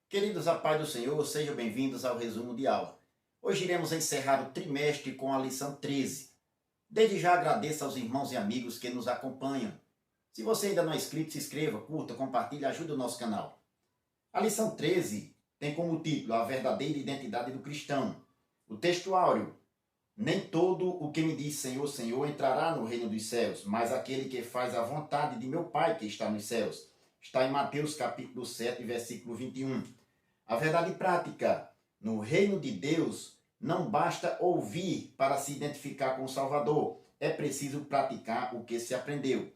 Queridos, a paz do Senhor, sejam bem-vindos ao resumo de aula. Hoje iremos encerrar o trimestre com a lição 13. Desde já agradeço aos irmãos e amigos que nos acompanham. Se você ainda não é inscrito, se inscreva, curta, compartilhe e ajude o nosso canal. A lição 13 tem como título A Verdadeira Identidade do Cristão. O texto áureo: Nem todo o que me diz Senhor, Senhor entrará no reino dos céus, mas aquele que faz a vontade de meu Pai que está nos céus. Está em Mateus capítulo 7, versículo 21. A verdade prática: no reino de Deus, não basta ouvir para se identificar com o Salvador, é preciso praticar o que se aprendeu.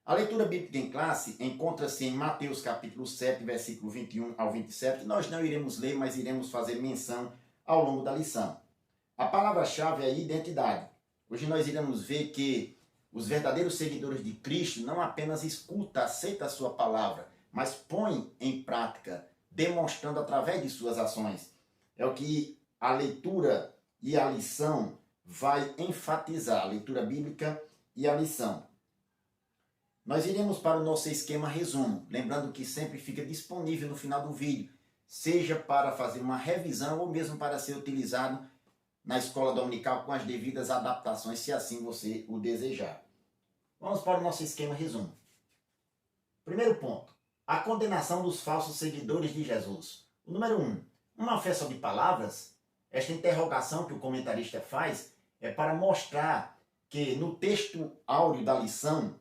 A leitura bíblica em classe encontra-se em Mateus capítulo 7, versículo 21 ao 27. Nós não iremos ler, mas iremos fazer menção ao longo da lição. A palavra-chave é identidade. Hoje nós iremos ver que os verdadeiros seguidores de Cristo não apenas escutam, aceitam a sua palavra, mas põem em prática, demonstrando através de suas ações. É o que a leitura e a lição vai enfatizar, a leitura bíblica e a lição. Nós iremos para o nosso esquema resumo, lembrando que sempre fica disponível no final do vídeo, seja para fazer uma revisão ou mesmo para ser utilizado na escola dominical com as devidas adaptações, se assim você o desejar. Vamos para o nosso esquema resumo. Primeiro ponto: a condenação dos falsos seguidores de Jesus. O número 1. Uma fé só de palavras? Esta interrogação que o comentarista faz é para mostrar que no texto áureo da lição,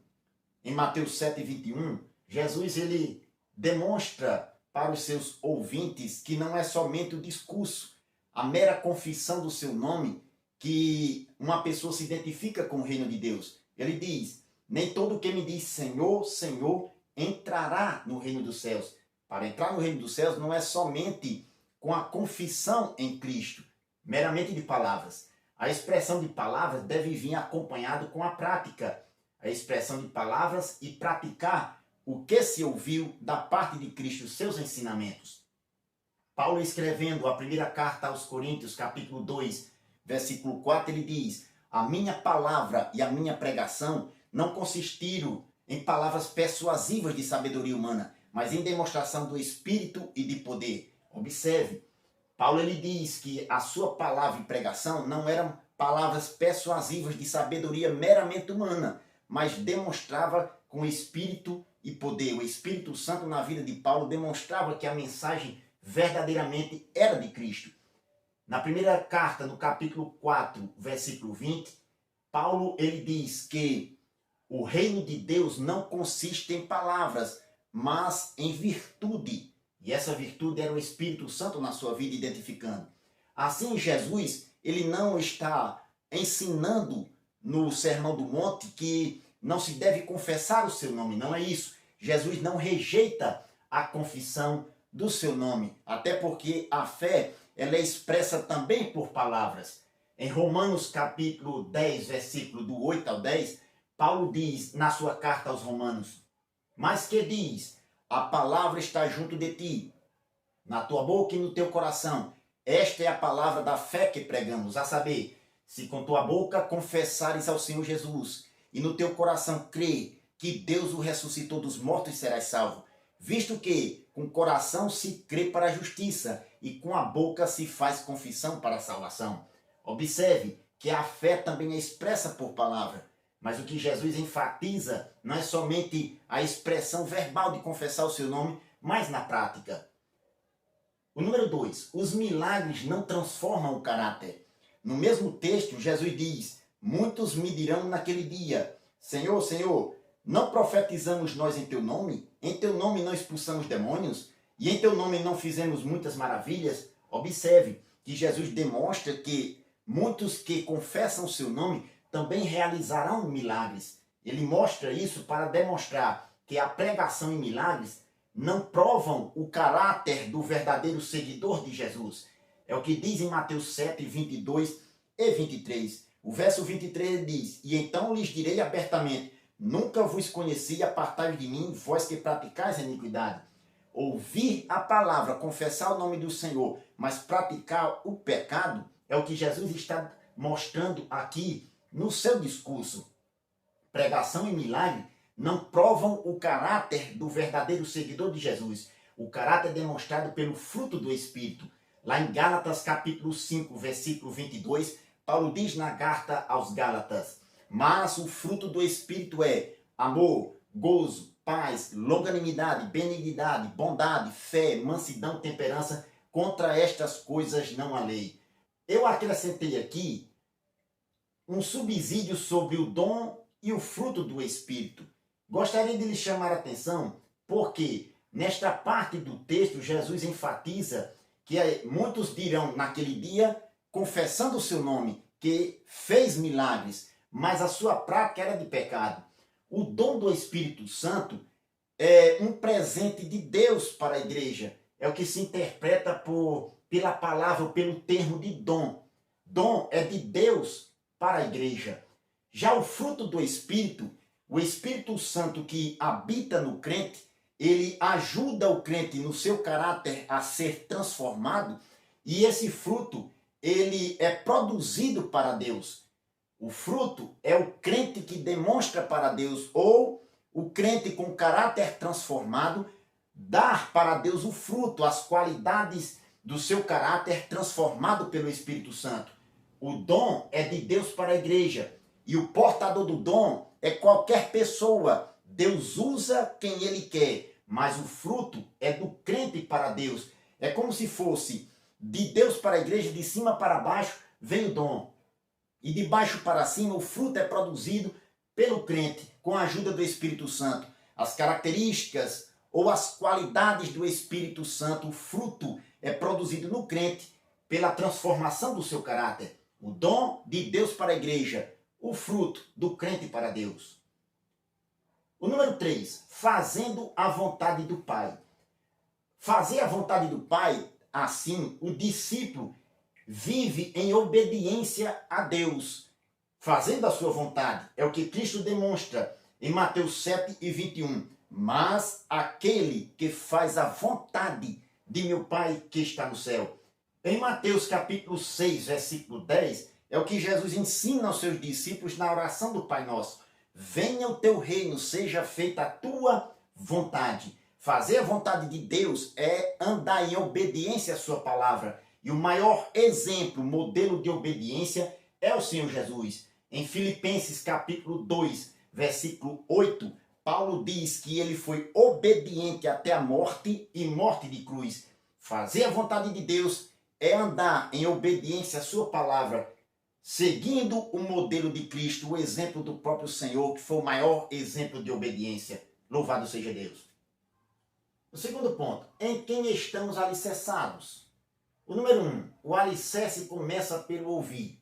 em Mateus 7, 21, Jesus ele demonstra para os seus ouvintes que não é somente o discurso, a mera confissão do seu nome, que uma pessoa se identifica com o reino de Deus. Ele diz: nem todo que me diz Senhor, Senhor, entrará no reino dos céus. Para entrar no reino dos céus não é somente com a confissão em Cristo, meramente de palavras. A expressão de palavras deve vir acompanhado com a prática. A expressão de palavras e praticar o que se ouviu da parte de Cristo, seus ensinamentos. Paulo, escrevendo a primeira carta aos Coríntios, capítulo 2, versículo 4, ele diz: a minha palavra e a minha pregação não consistiram em palavras persuasivas de sabedoria humana, mas em demonstração do Espírito e de poder. Observe, Paulo ele diz que a sua palavra e pregação não eram palavras persuasivas de sabedoria meramente humana, mas demonstrava com Espírito e poder. O Espírito Santo na vida de Paulo demonstrava que a mensagem verdadeiramente era de Cristo. Na primeira carta, no capítulo 4, versículo 20, Paulo ele diz que o reino de Deus não consiste em palavras, mas em virtude. E essa virtude era o Espírito Santo na sua vida identificando. Assim, Jesus, ele não está ensinando no Sermão do Monte que não se deve confessar o seu nome. Não é isso. Jesus não rejeita a confissão do seu nome, até porque a fé ela é expressa também por palavras. Em Romanos capítulo 10, versículo do 8 ao 10, Paulo diz na sua carta aos Romanos: mas que diz, a palavra está junto de ti, na tua boca e no teu coração. Esta é a palavra da fé que pregamos, a saber, se com tua boca confessares ao Senhor Jesus e no teu coração crer que Deus o ressuscitou dos mortos, serás salvo. Visto que com o coração se crê para a justiça e com a boca se faz confissão para a salvação. Observe que a fé também é expressa por palavra, mas o que Jesus enfatiza não é somente a expressão verbal de confessar o seu nome, mas na prática. O número 2, os milagres não transformam o caráter. No mesmo texto, Jesus diz: muitos me dirão naquele dia, Senhor, Senhor, não profetizamos nós em teu nome? Em teu nome não expulsamos demônios? E em teu nome não fizemos muitas maravilhas? Observe que Jesus demonstra que muitos que confessam o seu nome também realizarão milagres. Ele mostra isso para demonstrar que a pregação em milagres não provam o caráter do verdadeiro seguidor de Jesus. É o que diz em Mateus 7, 22 e 23. O verso 23 diz: e então lhes direi abertamente, nunca vos conheci, apartai-vos de mim, vós que praticais a iniquidade. Ouvir a palavra, confessar o nome do Senhor, mas praticar o pecado, é o que Jesus está mostrando aqui no seu discurso. Pregação e milagre não provam o caráter do verdadeiro seguidor de Jesus. O caráter é demonstrado pelo fruto do Espírito. Lá em Gálatas capítulo 5, versículo 22, Paulo diz na carta aos Gálatas: mas o fruto do Espírito é amor, gozo, paz, longanimidade, benignidade, bondade, fé, mansidão, temperança. Contra estas coisas não há lei. Eu acrescentei aqui um subsídio sobre o dom e o fruto do Espírito. Gostaria de lhe chamar a atenção porque nesta parte do texto Jesus enfatiza que muitos dirão naquele dia, confessando o seu nome, que fez milagres, mas a sua prática era de pecado. O dom do Espírito Santo é um presente de Deus para a igreja. É o que se interpreta pela palavra, pelo termo de dom. Dom é de Deus para a igreja. Já o fruto do Espírito, o Espírito Santo que habita no crente, ele ajuda o crente no seu caráter a ser transformado, e esse fruto, ele é produzido para Deus. O fruto é o crente que demonstra para Deus, ou o crente com caráter transformado, dar para Deus o fruto, as qualidades do seu caráter transformado pelo Espírito Santo. O dom é de Deus para a igreja, e o portador do dom é qualquer pessoa. Deus usa quem ele quer, mas o fruto é do crente para Deus. É como se fosse de Deus para a igreja, de cima para baixo vem o dom. E de baixo para cima o fruto é produzido pelo crente, com a ajuda do Espírito Santo. As características ou as qualidades do Espírito Santo, o fruto é produzido no crente pela transformação do seu caráter. O dom de Deus para a igreja, o fruto do crente para Deus. O número 3, fazendo a vontade do Pai. Fazer a vontade do Pai, assim, o discípulo vive em obediência a Deus, fazendo a sua vontade. É o que Cristo demonstra em Mateus 7:21. Mas aquele que faz a vontade de meu Pai que está no céu. Em Mateus capítulo 6, versículo 10, é o que Jesus ensina aos seus discípulos na oração do Pai Nosso. Venha o teu reino, seja feita a tua vontade. Fazer a vontade de Deus é andar em obediência à sua palavra. E o maior exemplo, modelo de obediência é o Senhor Jesus. Em Filipenses capítulo 2, versículo 8, Paulo diz que ele foi obediente até a morte e morte de cruz. Fazer a vontade de Deus é andar em obediência à sua palavra, seguindo o modelo de Cristo, o exemplo do próprio Senhor, que foi o maior exemplo de obediência. Louvado seja Deus. O segundo ponto, em quem estamos alicerçados? O número 1, o alicerce começa pelo ouvir.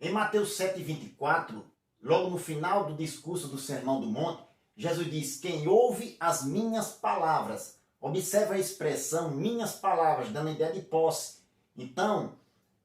Em Mateus 7:24, logo no final do discurso do Sermão do Monte, Jesus diz: quem ouve as minhas palavras. Observe a expressão minhas palavras, dando a ideia de posse. Então,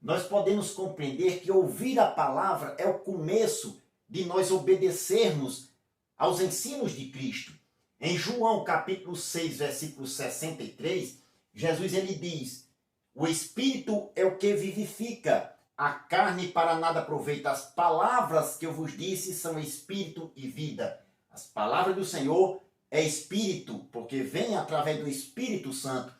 nós podemos compreender que ouvir a palavra é o começo de nós obedecermos aos ensinos de Cristo. Em João capítulo 6, versículo 63, Jesus ele diz: o Espírito é o que vivifica, a carne para nada aproveita. As palavras que eu vos disse são Espírito e vida. As palavras do Senhor é Espírito, porque vem através do Espírito Santo.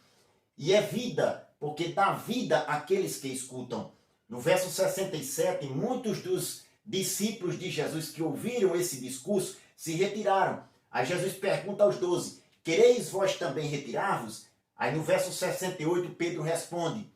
E é vida, porque dá vida àqueles que escutam. No verso 67, muitos dos discípulos de Jesus que ouviram esse discurso se retiraram. Aí Jesus pergunta aos 12, quereis vós também retirar-vos? Aí no verso 68, Pedro responde,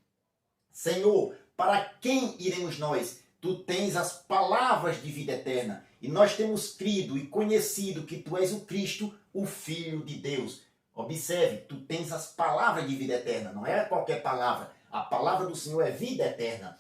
Senhor, para quem iremos nós? Tu tens as palavras de vida eterna. E nós temos crido e conhecido que tu és o Cristo, o Filho de Deus. Observe, tu tens as palavras de vida eterna. Não é qualquer palavra. A palavra do Senhor é vida eterna.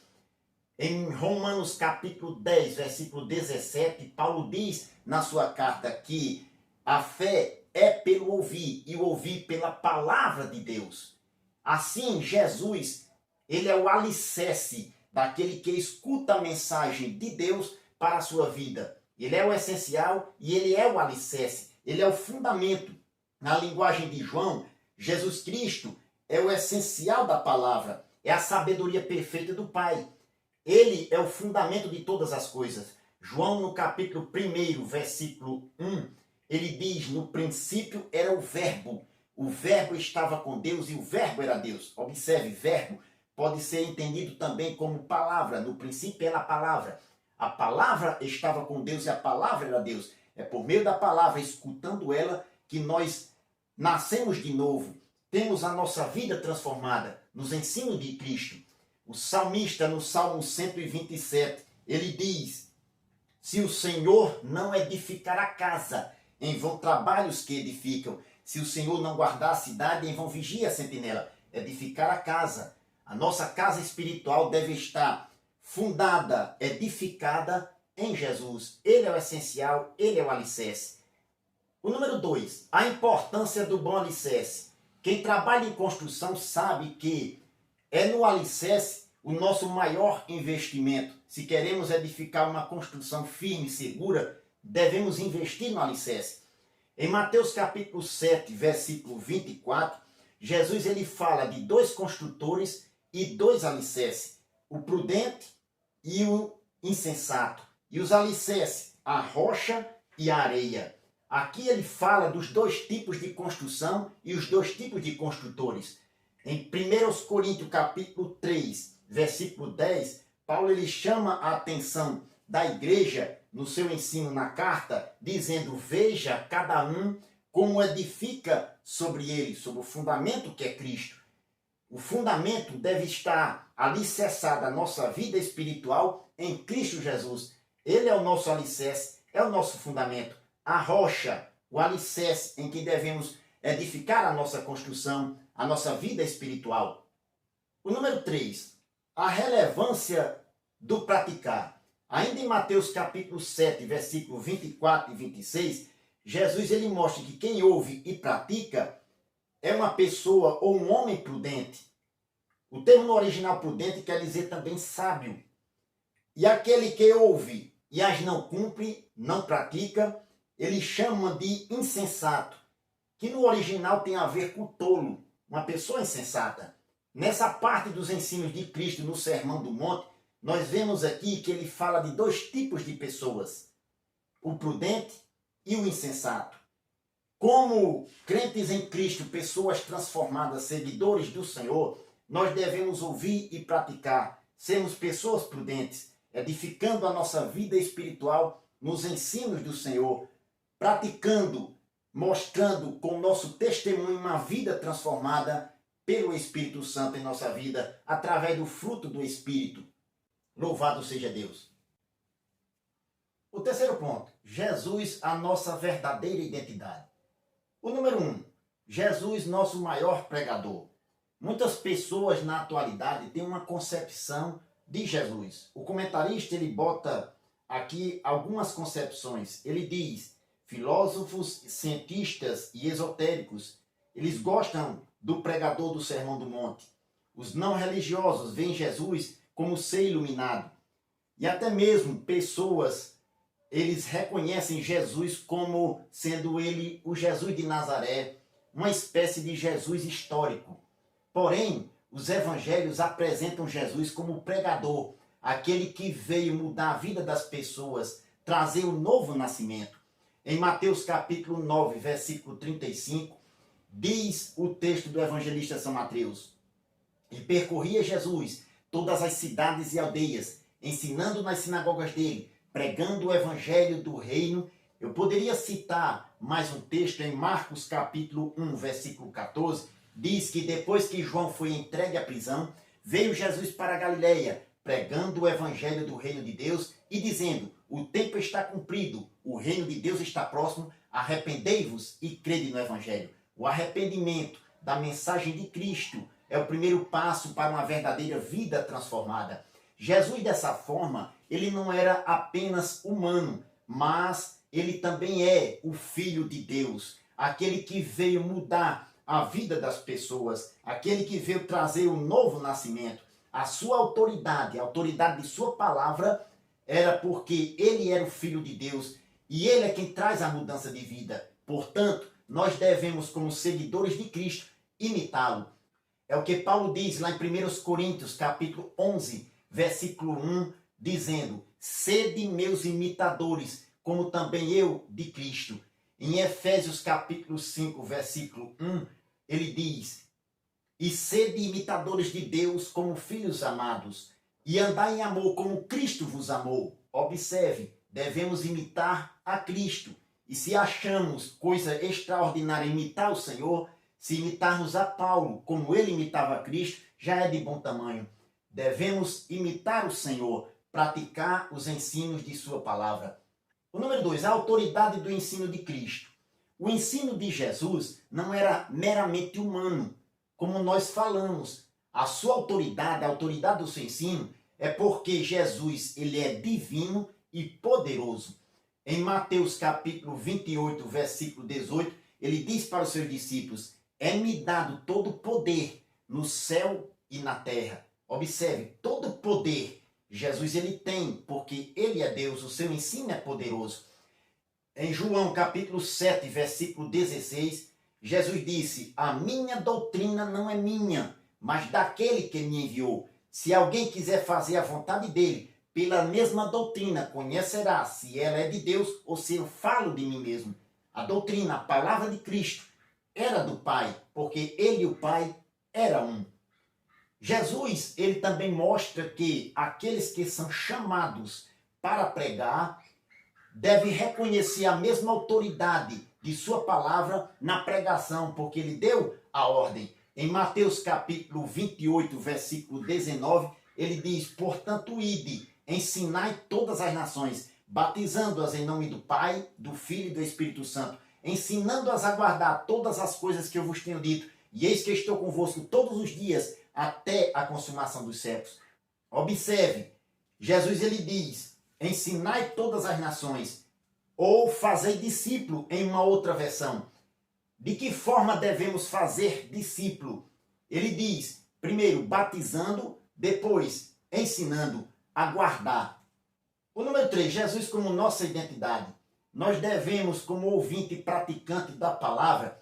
Em Romanos capítulo 10, versículo 17, Paulo diz na sua carta que a fé é pelo ouvir e o ouvir pela palavra de Deus. Assim, Jesus, ele é o alicerce daquele que escuta a mensagem de Deus para a sua vida. Ele é o essencial e ele é o alicerce. Ele é o fundamento. Na linguagem de João, Jesus Cristo é o essencial da palavra. É a sabedoria perfeita do Pai. Ele é o fundamento de todas as coisas. João, no capítulo 1, versículo 1, ele diz, no princípio era o verbo. O verbo estava com Deus e o verbo era Deus. Observe, verbo pode ser entendido também como palavra. No princípio era a palavra. A palavra estava com Deus e a palavra era Deus. É por meio da palavra, escutando ela, que nós nascemos de novo. Temos a nossa vida transformada nos ensinos de Cristo. O salmista, no Salmo 127, ele diz: se o Senhor não edificar a casa, em vão trabalhos que edificam. Se o Senhor não guardar a cidade, em vão vigia a sentinela. Edificar a casa. A nossa casa espiritual deve estar fundada, edificada em Jesus. Ele é o essencial, ele é o alicerce. O número 2, a importância do bom alicerce. Quem trabalha em construção sabe que é no alicerce o nosso maior investimento. Se queremos edificar uma construção firme e segura, devemos investir no alicerce. Em Mateus capítulo 7, versículo 24, Jesus ele fala de 2 construtores e 2 alicerces, o prudente e o insensato. E os alicerces, a rocha e a areia. Aqui ele fala dos 2 tipos de construção e os 2 tipos de construtores. Em 1 Coríntios capítulo 3, versículo 10, Paulo ele chama a atenção da igreja no seu ensino na carta, dizendo: veja cada um como edifica sobre ele, sobre o fundamento que é Cristo. O fundamento deve estar alicerçado a nossa vida espiritual em Cristo Jesus. Ele é o nosso alicerce, é o nosso fundamento. A rocha, o alicerce em que devemos edificar a nossa construção, a nossa vida espiritual. O número 3, a relevância do praticar. Ainda em Mateus capítulo 7, versículo 24 e 26, Jesus ele mostra que quem ouve e pratica é uma pessoa ou um homem prudente. O termo no original prudente quer dizer também sábio. E aquele que ouve e as não cumpre, não pratica, ele chama de insensato, que no original tem a ver com tolo, uma pessoa insensata. Nessa parte dos ensinos de Cristo no Sermão do Monte, nós vemos aqui que ele fala de 2 tipos de pessoas, o prudente e o insensato. Como crentes em Cristo, pessoas transformadas, seguidores do Senhor, nós devemos ouvir e praticar, sermos pessoas prudentes, edificando a nossa vida espiritual nos ensinos do Senhor, praticando, mostrando com o nosso testemunho uma vida transformada pelo Espírito Santo em nossa vida, através do fruto do Espírito. Louvado seja Deus. O terceiro ponto, Jesus, a nossa verdadeira identidade. O número 1, Jesus, nosso maior pregador. Muitas pessoas na atualidade têm uma concepção de Jesus. O comentarista ele bota aqui algumas concepções. Ele diz: filósofos, cientistas e esotéricos, eles gostam do pregador do Sermão do Monte. Os não religiosos veem Jesus como ser iluminado. E até mesmo pessoas, eles reconhecem Jesus como sendo ele o Jesus de Nazaré, uma espécie de Jesus histórico. Porém, os evangelhos apresentam Jesus como pregador, aquele que veio mudar a vida das pessoas, trazer o novo nascimento. Em Mateus capítulo 9, versículo 35, diz o texto do evangelista São Mateus: e percorria Jesus todas as cidades e aldeias, ensinando nas sinagogas dele, pregando o evangelho do reino. Eu poderia citar mais um texto em Marcos capítulo 1, versículo 14, diz que depois que João foi entregue à prisão, veio Jesus para a Galileia, pregando o evangelho do reino de Deus e dizendo: o tempo está cumprido, o reino de Deus está próximo, arrependei-vos e crede no evangelho. O arrependimento da mensagem de Cristo é o primeiro passo para uma verdadeira vida transformada. Jesus, dessa forma, ele não era apenas humano, mas ele também é o Filho de Deus, aquele que veio mudar a vida das pessoas, aquele que veio trazer um novo nascimento. A sua autoridade, a autoridade de sua palavra, era porque ele era o Filho de Deus e ele é quem traz a mudança de vida. Portanto, nós devemos, como seguidores de Cristo, imitá-lo. É o que Paulo diz lá em 1 Coríntios, capítulo 11, versículo 1, dizendo: sede meus imitadores, como também eu de Cristo. Em Efésios capítulo 5, versículo 1, ele diz: e sede imitadores de Deus como filhos amados, e andai em amor como Cristo vos amou. Observe, devemos imitar a Cristo. E se achamos coisa extraordinária imitar o Senhor, se imitarmos a Paulo como ele imitava a Cristo, já é de bom tamanho. Devemos imitar o Senhor, praticar os ensinos de sua palavra. O número 2, a autoridade do ensino de Cristo. O ensino de Jesus não era meramente humano, como nós falamos. A sua autoridade, a autoridade do seu ensino, é porque Jesus ele é divino e poderoso. Em Mateus capítulo 28, versículo 18, ele diz para os seus discípulos: é-me dado todo o poder no céu e na terra. Observe, todo o poder Jesus ele tem, porque ele é Deus, o seu ensino é poderoso. Em João capítulo 7, versículo 16, Jesus disse: a minha doutrina não é minha, mas daquele que me enviou. Se alguém quiser fazer a vontade dele, pela mesma doutrina conhecerá se ela é de Deus ou se eu falo de mim mesmo. A doutrina, a palavra de Cristo, era do Pai, porque ele e o Pai eram um. Jesus, ele também mostra que aqueles que são chamados para pregar devem reconhecer a mesma autoridade de sua palavra na pregação, porque ele deu a ordem. Em Mateus capítulo 28, versículo 19, ele diz: portanto, ide, ensinai todas as nações, batizando-as em nome do Pai, do Filho e do Espírito Santo, ensinando-as a guardar todas as coisas que eu vos tenho dito, e eis que estou convosco todos os dias, até a consumação dos séculos. Observe, Jesus ele diz: ensinai todas as nações, ou fazei discípulo em uma outra versão. De que forma devemos fazer discípulo? Ele diz, primeiro batizando, depois ensinando a guardar. O número 3, Jesus como nossa identidade. Nós devemos, como ouvinte e praticante da palavra,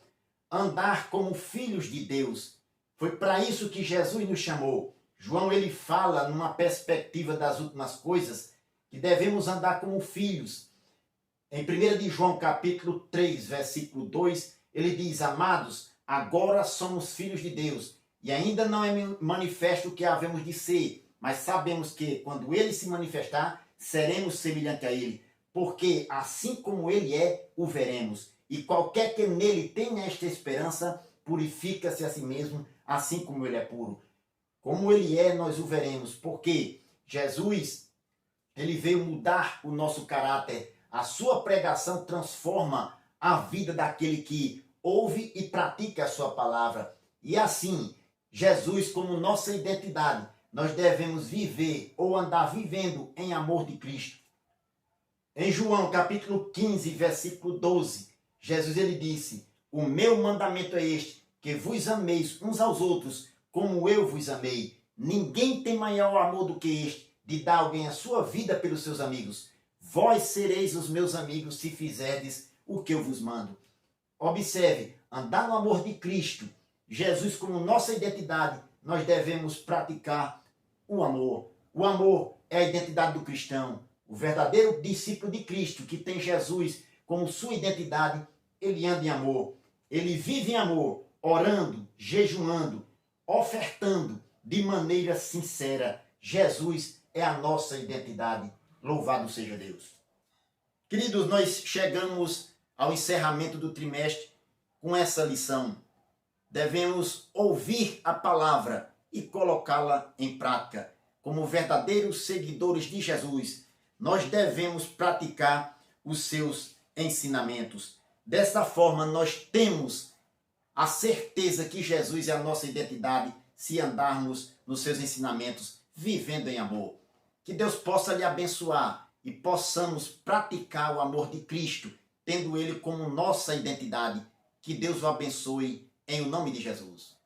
andar como filhos de Deus. Foi para isso que Jesus nos chamou. João ele fala numa perspectiva das últimas coisas que devemos andar como filhos. Em 1 de João capítulo 3, versículo 2, ele diz: amados, agora somos filhos de Deus, e ainda não é manifesto o que havemos de ser, mas sabemos que quando ele se manifestar, seremos semelhante a ele, porque assim como ele é, o veremos. E qualquer que nele tenha esta esperança, purifica-se a si mesmo, assim como ele é puro. Como ele é, nós o veremos, porque Jesus, ele veio mudar o nosso caráter. A sua pregação transforma a vida daquele que ouve e pratica a sua palavra. E assim, Jesus como nossa identidade, nós devemos viver ou andar vivendo em amor de Cristo. Em João capítulo 15, versículo 12, Jesus ele disse: o meu mandamento é este, que vos ameis uns aos outros, como eu vos amei. Ninguém tem maior amor do que este, de dar alguém a sua vida pelos seus amigos. Vós sereis os meus amigos se fizerdes o que eu vos mando. Observe, andar no amor de Cristo, Jesus como nossa identidade, nós devemos praticar o amor. O amor é a identidade do cristão. O verdadeiro discípulo de Cristo, que tem Jesus como sua identidade, ele anda em amor. Ele vive em amor, orando, jejuando, ofertando de maneira sincera. Jesus é a nossa identidade. Louvado seja Deus. Queridos, nós chegamos ao encerramento do trimestre com essa lição. Devemos ouvir a palavra e colocá-la em prática. Como verdadeiros seguidores de Jesus, nós devemos praticar os seus ensinamentos. Dessa forma, nós temos a certeza que Jesus é a nossa identidade se andarmos nos seus ensinamentos, vivendo em amor. Que Deus possa lhe abençoar e possamos praticar o amor de Cristo, tendo ele como nossa identidade. Que Deus o abençoe em nome de Jesus.